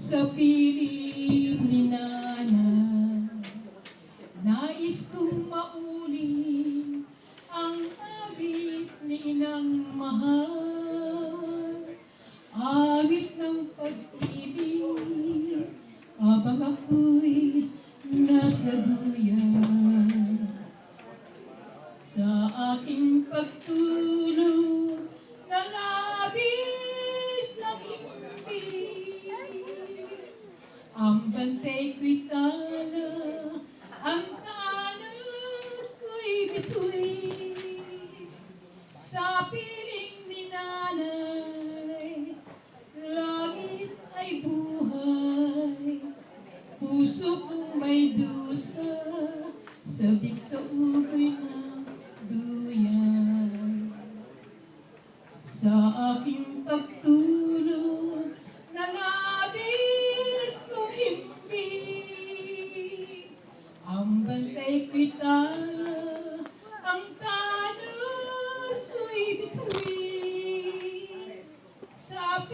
sa piling ni Nanay. Nais kong mauli ang awit ni Inang mahal, awit ng pag-ibig habang ako'y nasa duyan. Sa aking pagtulog na labis ng himpit, ang bantay ko'y tala, ang tanod ko'y bituin. Sa piling ni Nanay, langit ay buhay, puso kong may dusa, sabik sa ugoy ng duyan. Sa aking pagtulog na labis kong himpit, ang bantay ko'y tala, ang tanod ko'y bituin. Sa